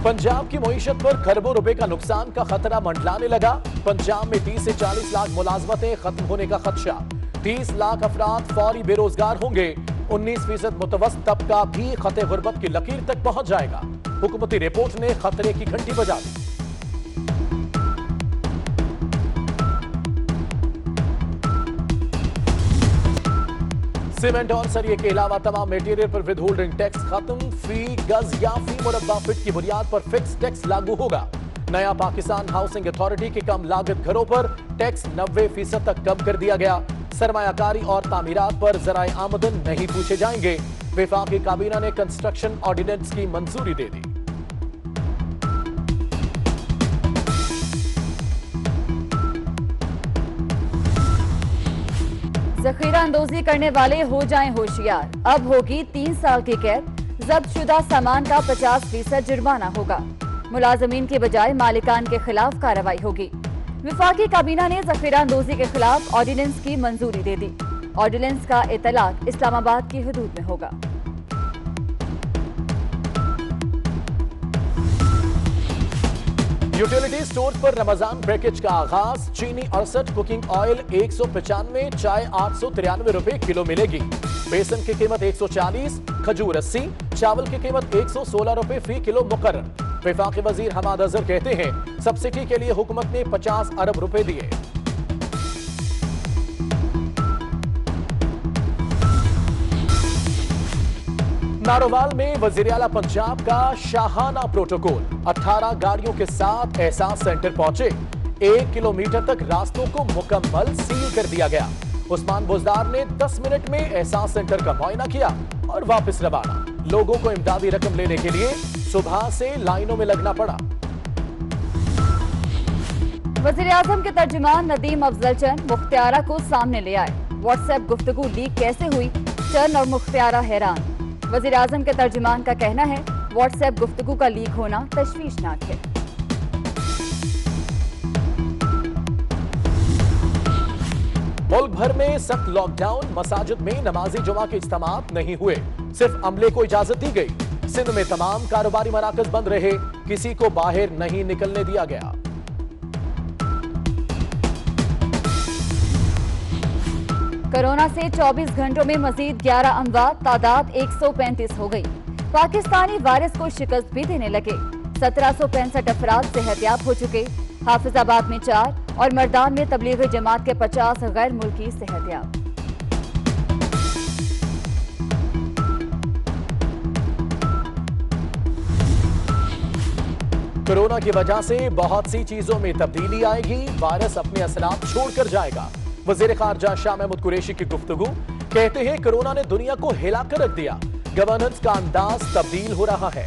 पंजाब की मईशत पर खरबों रुपए का नुकसान का खतरा मंडलाने लगा। पंजाब में 30 से 40 लाख मुलाजमतें खत्म होने का खदशा। 30 लाख अफराद फौरी बेरोजगार होंगे। 19% मुतवस्सित तबका भी खते गुर्बत की लकीर तक पहुंच जाएगा। हुकूमती रिपोर्ट ने खतरे की घंटी बजा दी। सीमेंट और सरिये के अलावा तमाम मटेरियल पर विदहोल्डिंग टैक्स खत्म। फी गज या फी मुरब्बा फीट की बुनियाद पर फिक्स टैक्स लागू होगा। नया पाकिस्तान हाउसिंग अथॉरिटी के कम लागत घरों पर टैक्स 90% तक कम कर दिया गया। सरमायाकारी और तामीरात पर ज़राए आमदन नहीं पूछे जाएंगे। वफाकी काबीना ने कंस्ट्रक्शन ऑर्डिनेंस की मंजूरी दे दी। जखीरा अंदोजी करने वाले हो जाएं होशियार। अब होगी 3 साल की कैद। जब्त शुदा सामान का 50% जुर्माना होगा। मुलाजमीन के बजाय मालिकान के खिलाफ कार्रवाई होगी। वफाकी काबीना ने जखीरा अंदोजी के खिलाफ ऑर्डिनेंस की मंजूरी दे दी। ऑर्डिनेंस का इतलाक इस्लामाबाद की हदूद में होगा। यूटिलिटी स्टोर पर रमजान पैकेज का आगाज। चीनी 68, कुकिंग ऑयल 195, चाय 893 रुपए किलो मिलेगी। बेसन की कीमत 140, खजूर 80, चावल की कीमत 116 रुपए फी किलो मुकर्रर। वफाकी वजीर हमाद अजहर कहते हैं सब्सिडी के लिए हुकूमत ने 50 अरब रुपए दिए। नारोवाल में वजीर आला पंजाब का शाहाना प्रोटोकॉल। 18 गाड़ियों के साथ एहसास सेंटर पहुंचे। 1 किलोमीटर तक रास्तों को मुकम्मल सील कर दिया गया। उस्मान बुजदार ने 10 मिनट में एहसास सेंटर का मुआयना किया और वापस रवाना। लोगों को इमदादी रकम लेने के लिए सुबह से लाइनों में लगना पड़ा। वजीर आजम के तर्जुमान नदीम अफजल चंद मुख्तियारा को सामने ले आए। व्हाट्सएप गुफ्तगू लीक कैसे हुई, चंद और मुख्तियारा हैरान। वजीर आजम के तर्जुमान का कहना है व्हाट्सएप गुफ्तगू का लीक होना तशवीशनाक है। मुल्क भर में सख्त लॉकडाउन। मसाजिद में नमाजी जुमा के इज्तिमात नहीं हुए, सिर्फ अमले को इजाजत दी गई। सिंध में तमाम कारोबारी मराकज बंद रहे, किसी को बाहर नहीं निकलने दिया गया। कोरोना से 24 घंटों में मजीद 11 अमवात, तादाद 135 हो गई। पाकिस्तानी वायरस को शिकस्त भी देने लगे। 1765 अफराद सेहतयाब हो चुके। हाफिजाबाद में 4 और मर्दान में तबलीगी जमात के 50 गैर मुल्की सेहतयाब। कोरोना की वजह से बहुत सी चीजों में तब्दीली आएगी। वायरस अपने असरात छोड़कर जाएगा। वजीर खारजा शाह महमूद कुरैशी की गुफ्तगू। कहते हैं कोरोना ने दुनिया को हिलाकर रख दिया। गवर्नेंस का अंदाज तब्दील हो रहा है।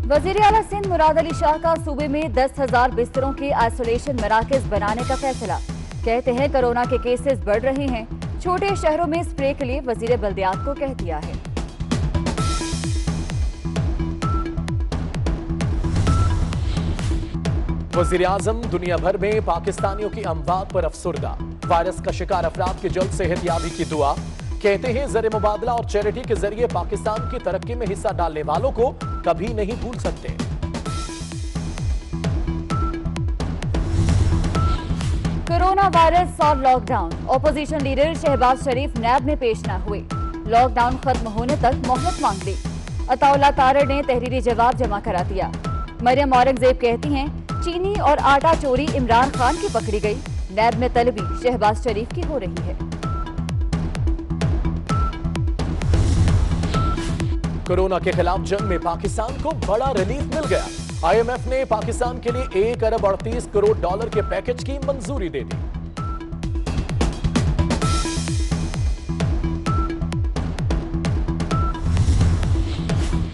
वजीर आला सिंध मुराद अली शाह का सूबे में 10,000 बिस्तरों के आइसोलेशन मराकज बनाने का फैसला। कहते हैं कोरोना के केसेस बढ़ रहे हैं। छोटे शहरों में स्प्रे के लिए वजीर बल्दियात को कह दिया है। वजीर आजम दुनिया भर में पाकिस्तानियों की अमवात पर अफसुर्दा। वायरस का शिकार अफराद की जल्द सेहतयाबी की दुआ। कहते हैं ज़र मुबादला और चैरिटी के जरिए पाकिस्तान की तरक्की में हिस्सा डालने वालों को कभी नहीं भूल सकते। कोरोना वायरस और लॉकडाउन। ऑपोजिशन लीडर शहबाज शरीफ नैब में पेश न हुए। लॉकडाउन खत्म होने तक मोहलत मांग ली। अताउल्लाह तारड़ ने तहरीरी जवाब जमा करा दिया। मरियम औरंगजेब कहती हैं चीनी और आटा चोरी इमरान खान की पकड़ी गई। नैब में तलबी शहबाज शरीफ की हो रही है। कोरोना के खिलाफ जंग में पाकिस्तान को बड़ा रिलीफ मिल गया। IMF ने पाकिस्तान के लिए 1 अरब 38 करोड़ डॉलर के पैकेज की मंजूरी दे दी।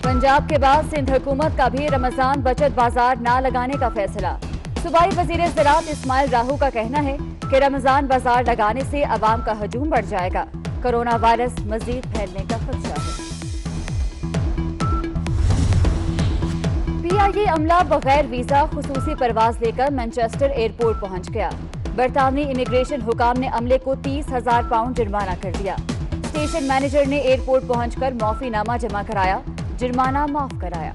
पंजाब के बाद सिंध हुकूमत का भी रमजान बचत बाजार ना लगाने का फैसला। सूबाई वजीर ज़राअत इस्माइल राहू का कहना है कि रमजान बाजार लगाने से अवाम का हजूम बढ़ जाएगा। कोरोना वायरस मजीद फैलने का खदशा है। PIA अमला बगैर वीजा खुसूसी परवाज लेकर मैनचेस्टर एयरपोर्ट पहुंच गया। बरतानवी इमिग्रेशन हुकाम ने अमले को 30,000 पाउंड जुर्माना कर दिया। स्टेशन मैनेजर ने एयरपोर्ट पहुंचकर माफीनामा जमा कराया, जुर्माना माफ कराया।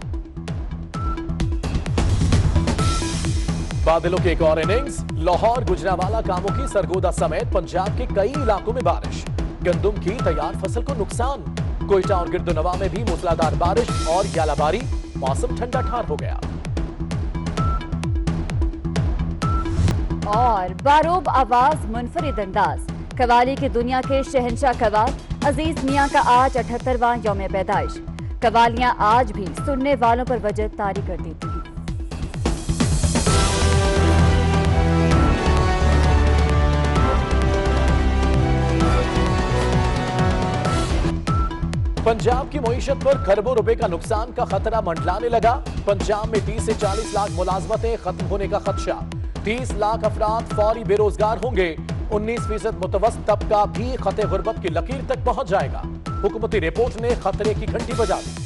बादलों की एक और इनिंग्स। लाहौर, गुजरांवाला, कामोकी, सरगोदा समेत पंजाब के कई इलाकों में बारिश। गंदुम की तैयार फसल को नुकसान। कोयटा और गिरदुनवा में भी मूसलाधार बारिश और यालाबारी। मौसम ठंडा ठार हो गया। और बारोब आवाज, मुनफरिद अंदाज। कवाली की दुनिया के शहंशाह कवाल अजीज मियां का आज 78वां यौम पैदाइश। कवालियां आज भी सुनने वालों पर वजह तारी कर देती हैं। पंजाब की मईशत पर खरबों रुपए का नुकसान का खतरा मंडलाने लगा। पंजाब में 30 से 40 लाख मुलाजमतें खत्म होने का खदशा। 30 लाख अफराद फौरी बेरोजगार होंगे। 19% मुतवस्सित तबका भी खते गुर्बत की लकीर तक पहुंच जाएगा। हुकूमती रिपोर्ट ने खतरे की घंटी बजा दी।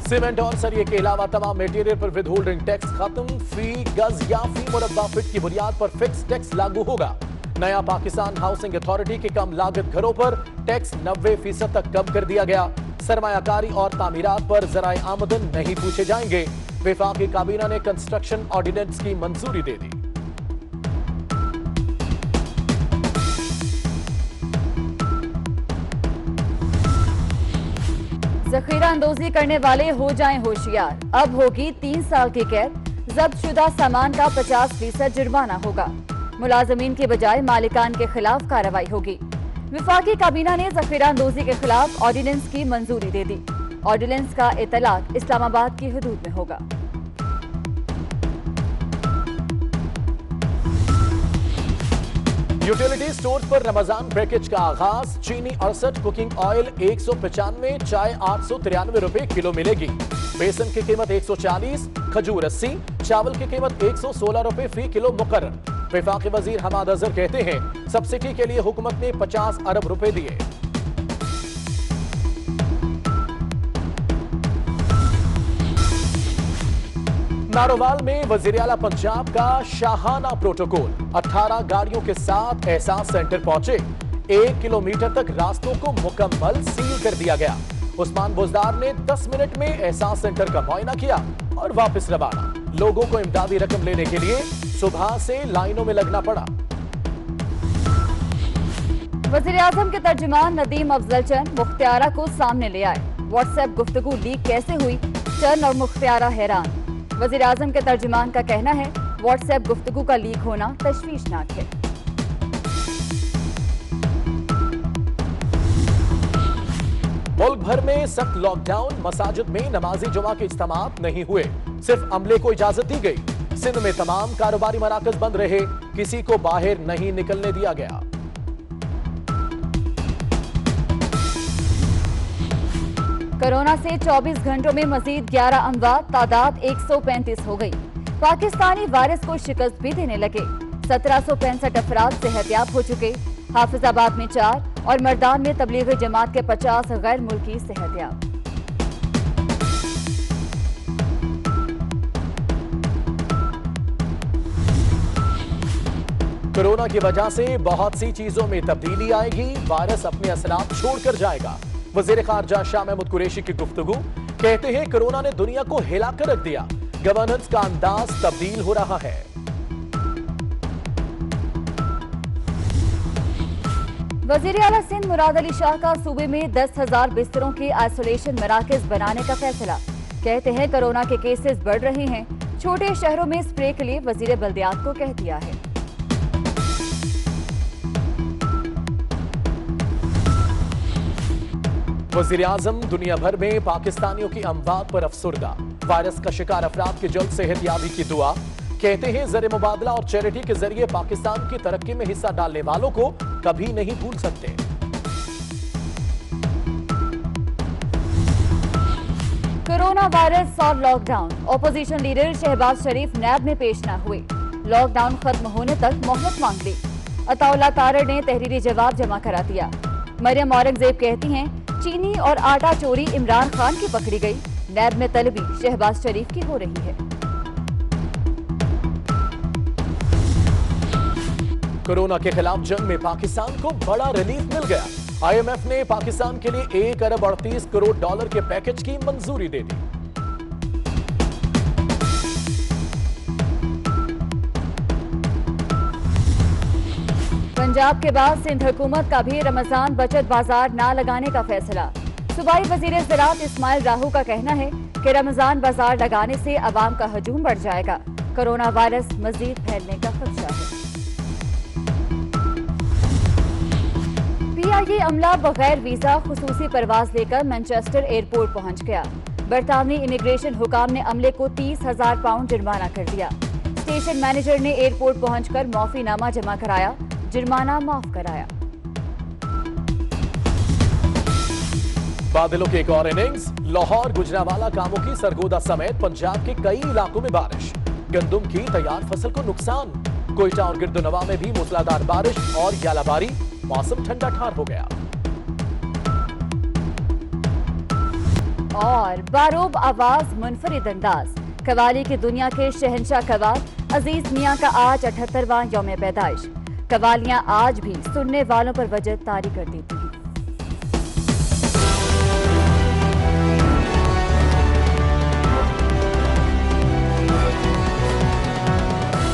सीमेंट और सरिये के अलावा तमाम मटेरियल पर विद होल्डिंग टैक्स खत्म। फी गज या फी मुरब्बा फीट की बुनियाद पर फिक्स टैक्स लागू होगा। नया पाकिस्तान हाउसिंग अथॉरिटी के कम लागत घरों पर टैक्स 90% तक कम कर दिया गया। सरमायाकारी और तामीरात पर ज़राए आमदन नहीं पूछे जाएंगे। वफाकी काबीना ने कंस्ट्रक्शन ऑर्डिनेंस की मंजूरी दे दी। जखीरा अंदोजी करने वाले हो जाएं होशियार। अब होगी 3 साल की कैद। जब्तशुदा सामान का 50% जुर्माना होगा। मुलाजमीन की बजाय मालिकान के खिलाफ कार्रवाई होगी। वफाकी काबीना ने जखीरा अंदोजी के खिलाफ ऑर्डिनेंस की मंजूरी दे दी। ऑर्डिनेंस का इतलाक इस्लामाबाद की हदूद में होगा। यूटिलिटी स्टोर्स पर रमजान पैकेज का आगाज। चीनी 68, कुकिंग ऑयल 195, चाय 893 रुपए किलो मिलेगी। बेसन की कीमत 140, खजूर 80, चावल की कीमत 116 रुपए फी किलो मुकर्रर। वफाकी वजीर हमाद अजहर कहते हैं सब्सिडी के लिए हुकूमत ने 50 अरब रुपए दिए। नारोवाल में वजीर आला पंजाब का शाहाना प्रोटोकॉल। 18 गाड़ियों के साथ एहसास सेंटर पहुंचे। 1 किलोमीटर तक रास्तों को मुकम्मल सील कर दिया गया। उस्मान बुजदार ने 10 मिनट में एहसास सेंटर का मुआयना किया और वापस रवाना। लोगों को इमदादी रकम लेने के लिए सुबह से लाइनों में लगना पड़ा। वजीर आजम के तर्जुमान नदीम अफजल चंद मुख्तियारा को सामने ले आए। व्हाट्सएप गुफ्तगू लीक कैसे हुई, चंद और मुख्तियारा हैरान। वजीर आजम के तर्जुमान का कहना है व्हाट्सएप गुफ्तगू का लीक होना तशवीशनाक है। मुल्क भर में सख्त लॉकडाउन। मसाजिद में नमाजी जुमा के इज्तिमात नहीं हुए, सिर्फ अमले को इजाजत दी गई। सिंध में तमाम कारोबारी मराकज बंद रहे, किसी को बाहर नहीं निकलने दिया गया। कोरोना से 24 घंटों में मजीद 11 अमवात, तादाद 135 हो गई। पाकिस्तानी वायरस को शिकस्त भी देने लगे। 1765 अफराद सेहतयाब हो चुके। हाफिजाबाद में 4 और मर्दान में तबलीगी जमात के 50 गैर मुल्की सेहतयाब। कोरोना की वजह से बहुत सी चीजों में तब्दीली आएगी। वायरस अपने असरात छोड़कर जाएगा। वजीर खारजा शाह महमूद कुरैशी की गुफ्तगू। कहते हैं कोरोना ने दुनिया को हिलाकर रख दिया। गवर्नेंस का अंदाज तब्दील हो रहा है। वजीर आला सिंध मुराद अली शाह का सूबे में 10,000 बिस्तरों के आइसोलेशन मराकज बनाने का फैसला। कहते हैं कोरोना के केसेस बढ़ रहे हैं। छोटे शहरों में स्प्रे के लिए वजीर बल्दियात को कह दिया है। वजीर आजम दुनिया भर में पाकिस्तानियों की अमवात पर अफसुर्दा। वायरस का शिकार अफराद की जल्द सेहतयाबी की दुआ। कहते हैं ज़र मुबादला और चैरिटी के जरिए पाकिस्तान की तरक्की में हिस्सा डालने वालों को कभी नहीं भूल सकते। कोरोना वायरस और लॉकडाउन। ऑपोजिशन लीडर शहबाज शरीफ नैब में पेश न हुए। लॉकडाउन खत्म होने तक मोहलत मांग ली। अताउल्लाह तारड़ ने तहरीरी जवाब जमा करा दिया। मरियम औरंगजेब कहती हैं चीनी और आटा चोरी इमरान खान की पकड़ी गई। नैब में तलबी शहबाज शरीफ की हो रही है। कोरोना के खिलाफ जंग में पाकिस्तान को बड़ा रिलीफ मिल गया। आईएमएफ ने पाकिस्तान के लिए 1 अरब 38 करोड़ डॉलर के पैकेज की मंजूरी दे दी। पंजाब के बाद सिंध हुकूमत का भी रमजान बचत बाजार ना लगाने का फैसला। सूबाई वजीर ज़राअत इस्माइल राहू का कहना है कि रमजान बाजार लगाने से अवाम का हजूम बढ़ जाएगा। कोरोना वायरस मजीद फैलने का खदशा है। पीआईए अमला बगैर वीजा खुसूसी परवाज लेकर मैनचेस्टर एयरपोर्ट पहुंच गया। बरतानवी इमिग्रेशन हुकाम ने अमले को 30,000 पाउंड जुर्माना कर दिया। स्टेशन मैनेजर ने एयरपोर्ट पहुंचकर माफीनामा जमा कराया, जुर्माना माफ कराया। बादलों की एक और इनिंग्स। लाहौर, गुजरांवाला, कामोकी, सरगोदा समेत पंजाब के कई इलाकों में बारिश। गंदुम की तैयार फसल को नुकसान। कोयटा और गिरदुनवा में भी मूसलाधार बारिश और यालाबारी। मौसम ठंडा ठार हो गया। और बारोब आवाज, मुनफरिद अंदाज। कवाली की दुनिया के शहंशाह कवाल अजीज मियां का आज 78वां यौम पैदाइश। कवालियां आज भी सुनने वालों पर वजह तारी कर देती हैं।